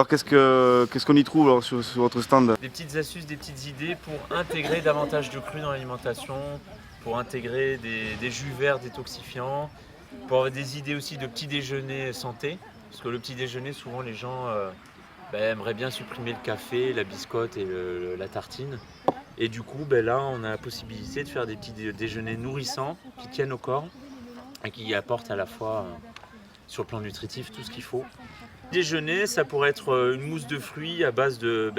qu'est-ce qu'on y trouve alors, sur votre stand? Des petites astuces, des petites idées pour intégrer davantage de cru dans l'alimentation, pour intégrer des jus verts détoxifiants, pour avoir des idées aussi de petit déjeuner santé. Parce que le petit déjeuner, souvent les gens aimeraient bien supprimer le café, la biscotte et la tartine. Et du coup, là, on a la possibilité de faire des petits déjeuners nourrissants qui tiennent au corps et qui apportent à la fois, sur le plan nutritif, tout ce qu'il faut. Déjeuner, ça pourrait être une mousse de fruits à base de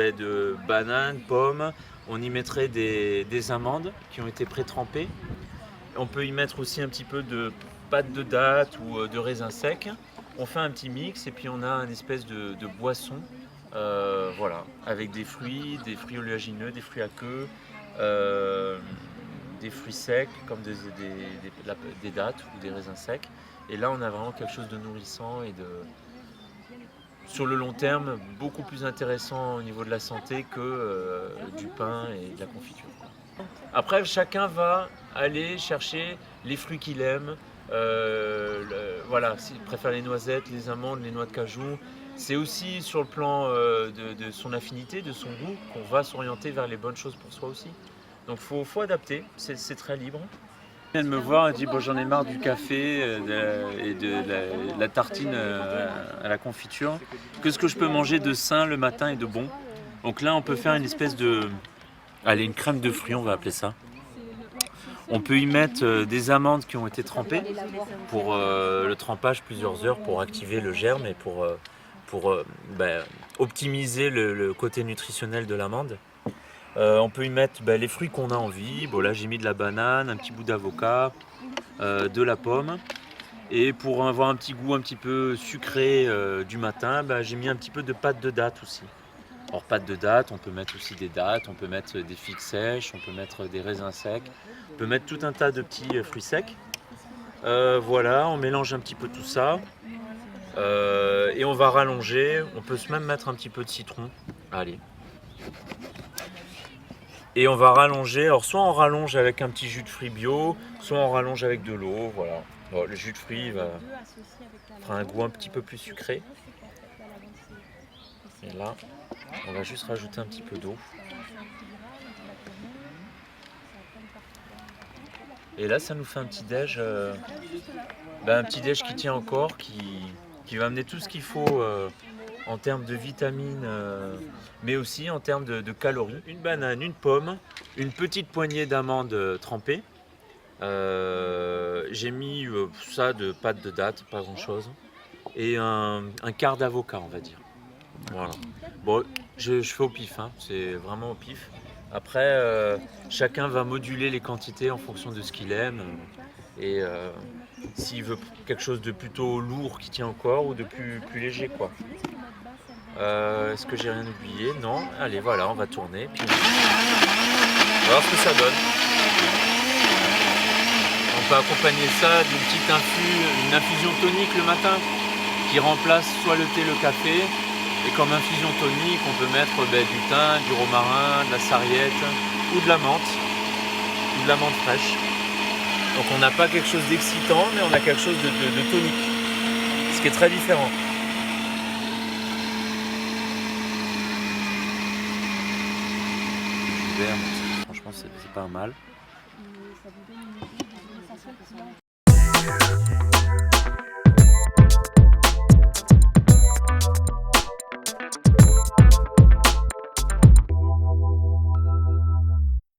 bananes, pommes. On y mettrait des amandes qui ont été pré-trempées. On peut y mettre aussi un petit peu de pâte de dattes ou de raisins secs. On fait un petit mix et puis on a une espèce de boisson, voilà, avec des fruits oléagineux, des fruits à queue, des fruits secs comme des dattes ou des raisins secs. Et là, on a vraiment quelque chose de nourrissant et sur le long terme, beaucoup plus intéressant au niveau de la santé que du pain et de la confiture. Après, chacun va aller chercher les fruits qu'il aime. Voilà, s'il préfère les noisettes, les amandes, les noix de cajou. C'est aussi sur le plan de son affinité, de son goût, qu'on va s'orienter vers les bonnes choses pour soi aussi. Donc il faut adapter, c'est très libre. Elle vient de me voir, elle dit bon, j'en ai marre du café et de la tartine à la confiture. Qu'est-ce que je peux manger de sain le matin et de bon? Donc là, on peut faire une espèce une crème de fruits, on va appeler ça. On peut y mettre des amandes qui ont été trempées pour le trempage plusieurs heures pour activer le germe et pour optimiser le côté nutritionnel de l'amande. On peut y mettre les fruits qu'on a envie. Bon, là j'ai mis de la banane, un petit bout d'avocat, de la pomme. Et pour avoir un petit goût un petit peu sucré du matin, j'ai mis un petit peu de pâte de date aussi. Alors pâte de date, on peut mettre aussi des dattes, on peut mettre des figues sèches, on peut mettre des raisins secs, on peut mettre tout un tas de petits fruits secs. Voilà, on mélange un petit peu tout ça. Et on va rallonger, on peut même mettre un petit peu de citron. Allez. Et on va rallonger, alors soit on rallonge avec un petit jus de fruits bio, soit on rallonge avec de l'eau, voilà. Bon, le jus de fruits fera un goût un petit peu plus sucré. Et là, on va juste rajouter un petit peu d'eau. Et là, ça nous fait un petit déj, qui tient au corps, qui va amener tout ce qu'il faut en termes de vitamines, mais aussi en termes de calories. Une banane, une pomme, une petite poignée d'amandes trempées. J'ai mis ça de pâte de date, pas grand chose. Et un quart d'avocat, on va dire. Voilà. Bon, je fais au pif, hein, c'est vraiment au pif. Après, chacun va moduler les quantités en fonction de ce qu'il aime. Et s'il veut quelque chose de plutôt lourd qui tient au corps ou de plus léger, quoi. Est-ce que j'ai rien oublié? Non. Allez, voilà, on va tourner. Puis on va voir ce que ça donne. On peut accompagner ça d'une petite infusion tonique le matin qui remplace soit le thé, le café. Et comme infusion tonique, on peut mettre du thym, du romarin, de la sarriette ou de la menthe fraîche. Donc on n'a pas quelque chose d'excitant, mais on a quelque chose de tonique, ce qui est très différent. Du verre, franchement c'est pas mal.